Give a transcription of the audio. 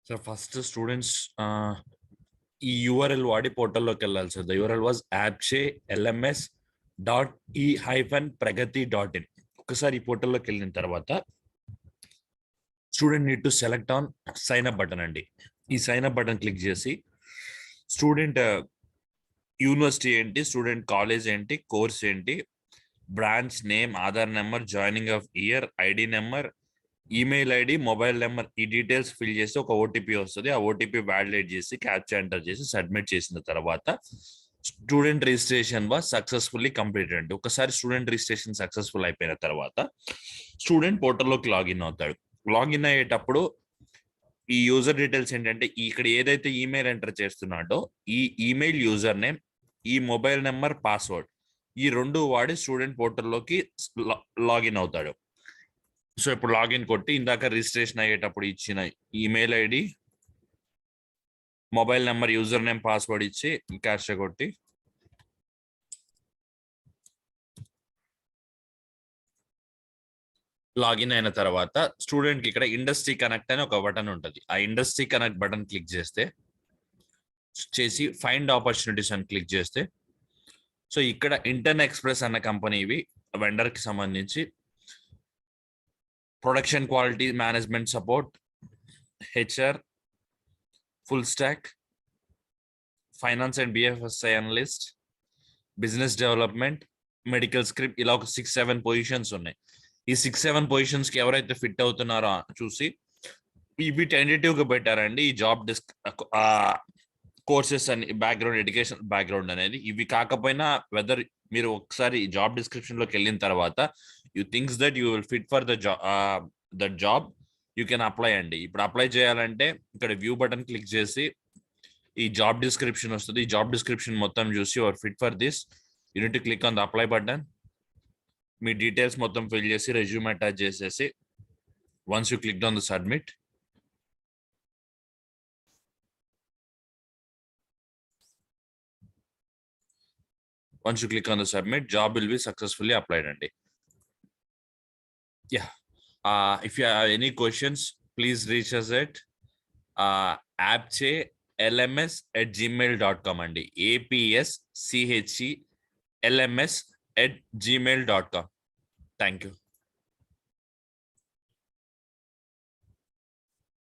So first students ఈ URL వాడి పోర్టల్లోకి వెళ్ళాలి sir. The URL was appche.lms.e-pragati.in. ఒకసారి ఈ పోర్టల్లోకి వెళ్ళిన తర్వాత student need to select on sign up button అండి. ఈ సైన్ అప్ బటన్ క్లిక్ చేసి స్టూడెంట్ యూనివర్సిటీ ఏంటి, స్టూడెంట్ కాలేజ్ ఏంటి, కోర్స్ ఏంటి, branch name, Aadhaar number, joining of year, ID number, email ID, mobile number, ఈ డీటెయిల్స్ ఫిల్ చేసి ఒక OTP వస్తుంది. ఆ ఓటీపీ వ్యాలిడేట్ చేసి క్యాప్చా ఎంటర్ చేసి సబ్మిట్ చేసిన తర్వాత student registration was successfully completed అండి. ఒకసారి స్టూడెంట్ రిజిస్ట్రేషన్ సక్సెస్ఫుల్ అయిపోయిన తర్వాత స్టూడెంట్ పోర్టల్లోకి లాగిన్ అవుతాడు. లాగిన్ అయ్యేటప్పుడు ఈ యూజర్ డీటెయిల్స్ ఏంటంటే ఇక్కడ ఏదైతే ఈమెయిల్ ఎంటర్ చేస్తున్నాడో ఈ ఈమెయిల్ యూజర్ నేమ్, ఈ మొబైల్ నెంబర్, పాస్వర్డ్, ఈ రెండు వాడి స్టూడెంట్ పోర్టల్లోకి లాగిన్ అవుతాడు. సో ఇప్పుడు లాగిన్ కొట్టి ఇందాక రిజిస్ట్రేషన్ అయ్యేటప్పుడు ఇచ్చిన email ID, mobile number, user name, password ఇచ్చి క్యాష్ కొట్టి లాగిన్ అయిన తర్వాత స్టూడెంట్ కి ఇక్కడ ఇండస్ట్రీ కనెక్ట్ అని ఒక బటన్ ఉంటుంది. ఆ ఇండస్ట్రీ కనెక్ట్ బటన్ క్లిక్ చేసి ఫైండ్ ఆపర్చునిటీస్ అని క్లిక్ చేస్తే సో ఇక్కడ ఇంటర్న్ ఎక్స్ప్రెస్ అన్న కంపెనీ ఇవి వెండర్ కి సంబంధించి production quality management support, HR, full stock, finance and BFSI analyst, business development, medical script, ఇలా ఒక 6-7 పొజిషన్స్ ఉన్నాయి. ఈ 6-7 పొజిషన్స్ కి ఎవరైతే ఫిట్ అవుతున్నారో చూసి ఇవి టెంటేటివ్ గా పెట్టారండి. ఈ జాబ్ కోర్సెస్ అని బ్యాక్గ్రౌండ్, ఎడ్యుకేషన్ బ్యాక్గ్రౌండ్ అనేది. ఇవి కాకపోయినా వెదర్ మీరు ఒకసారి జాబ్ డిస్క్రిప్షన్ లోకి వెళ్ళిన తర్వాత you thinks that you will fit for that job, you can apply అండి. ఇప్పుడు అప్లై చేయాలంటే ఇక్కడ వ్యూ బటన్ క్లిక్ చేసి ఈ జాబ్ డిస్క్రిప్షన్ వస్తుంది. ఈ జాబ్ డిస్క్రిప్షన్ మొత్తం చూసి your fit for this, you need to click on the apply button. Me details మొత్తం ఫిల్ చేసి రెజ్యూమ్ అటాచ్ చేసేసి once you click on the submit, once you click on the submit, job will be successfully applied అండి. Yeah. If you have any questions, please reach us at appche@lms@gmail.com అండి. APSCHELMS@gmail.com. Thank you.